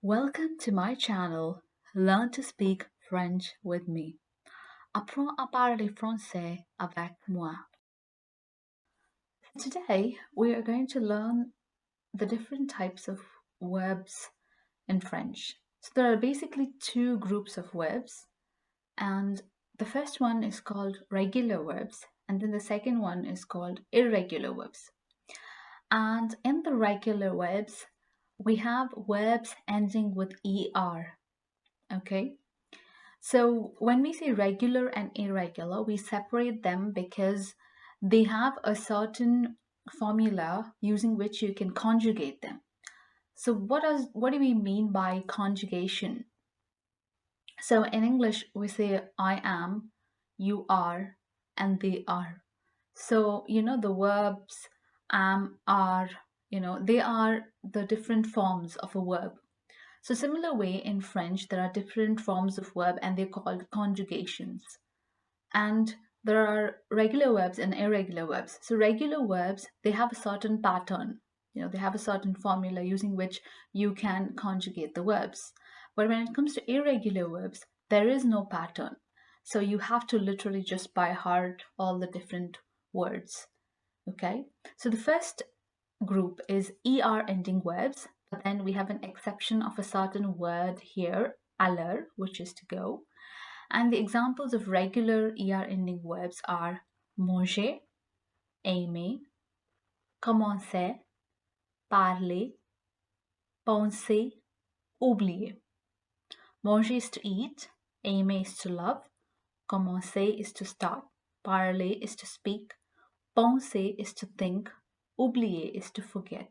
Welcome to my channel, Learn to Speak French with me. Apprends à parler français avec moi. Today, we are going to learn the different types of verbs in French. So there are basically two groups of verbs, and the first one is called regular verbs, and then the second one is called irregular verbs. And in the regular verbs, we have verbs ending with er. Okay, so when we say regular and irregular, we separate them because they have a certain formula using which you can conjugate them. So what do we mean by conjugation? So in English we say I am, you are, and they are. So the verbs am, are, they are the different forms of a verb. So similar way in French, there are different forms of verb and they're called conjugations. And there are regular verbs and irregular verbs. So regular verbs, they have a certain pattern. They have a certain formula using which you can conjugate the verbs. But when it comes to irregular verbs, there is no pattern. So you have to literally just by heart all the different words. Okay? So the first group is er ending verbs, but then we have an exception of a certain word here, aller, which is to go. And the examples of regular er ending verbs are manger, aimer, commencer, parler, penser, oublier. Manger is to eat, aimer is to love, commencer is to start, parler is to speak, penser is to think, oublier is to forget.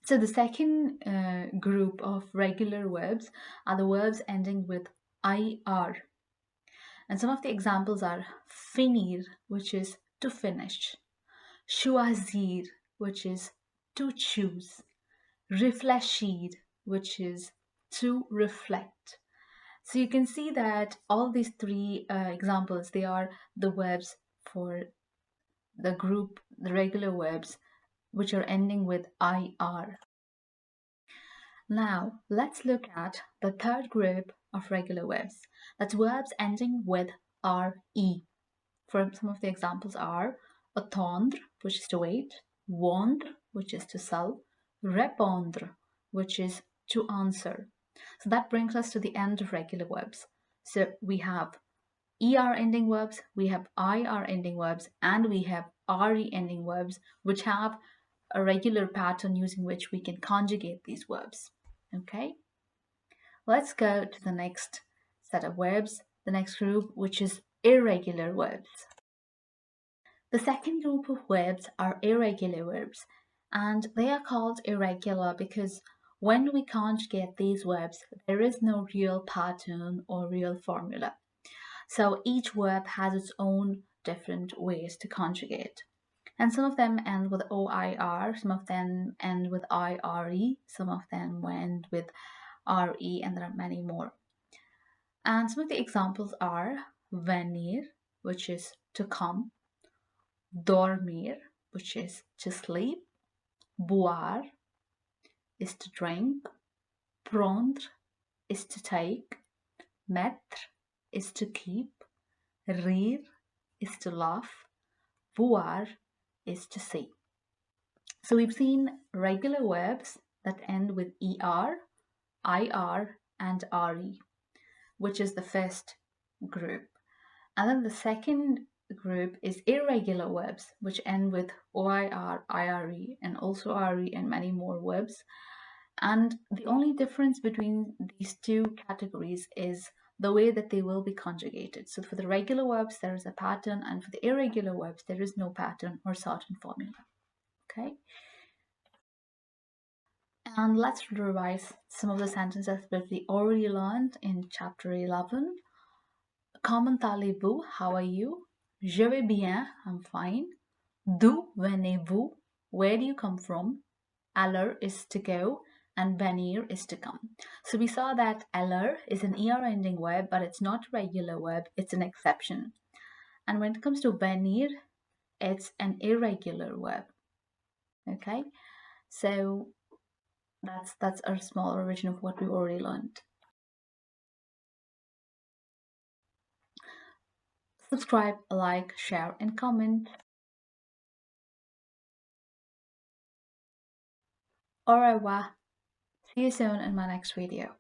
So the second group of regular verbs are the verbs ending with ir. And some of the examples are finir, which is to finish, choisir, which is to choose, réfléchir, which is to reflect. So you can see that all these three examples, they are the verbs for the group, the regular verbs, which are ending with ir. Now, let's look at the third group of regular verbs. That's verbs ending with re. For some of the examples are attendre, which is to wait, vendre, which is to sell, répondre, which is to answer. So that brings us to the end of regular verbs. So we have er ending verbs, we have ir ending verbs, and we have re ending verbs, which have a regular pattern using which we can conjugate these verbs. Okay, let's go to the next set of verbs, the next group, which is irregular verbs. The second group of verbs are irregular verbs, and they are called irregular because when we conjugate these verbs, there is no real pattern or real formula. So each verb has its own different ways to conjugate. And some of them end with OIR, some of them end with IRE, some of them end with RE, and there are many more. And some of the examples are venir, which is to come, dormir, which is to sleep, boire is to drink, prendre is to take, mettre is to keep, rire is to laugh, voir is to see. So we've seen regular verbs that end with er, ir, and re, which is the first group. And then the second group is irregular verbs, which end with oir, ire, and also re, and many more verbs. And the only difference between these two categories is the way that they will be conjugated. So for the regular verbs, there is a pattern, and for the irregular verbs, there is no pattern or certain formula. Okay? And let's revise some of the sentences that we already learned in chapter 11. Comment allez-vous? How are you? Je vais bien. I'm fine. D'où venez-vous? Where do you come from? Aller is to go and venir is to come. So we saw that aller is an er ending verb, but it's not a regular verb, it's an exception. And when it comes to venir, it's an irregular verb. Okay, so That's a small revision of what we already learned. Subscribe, like, share, and comment. Au revoir. See you soon in my next video.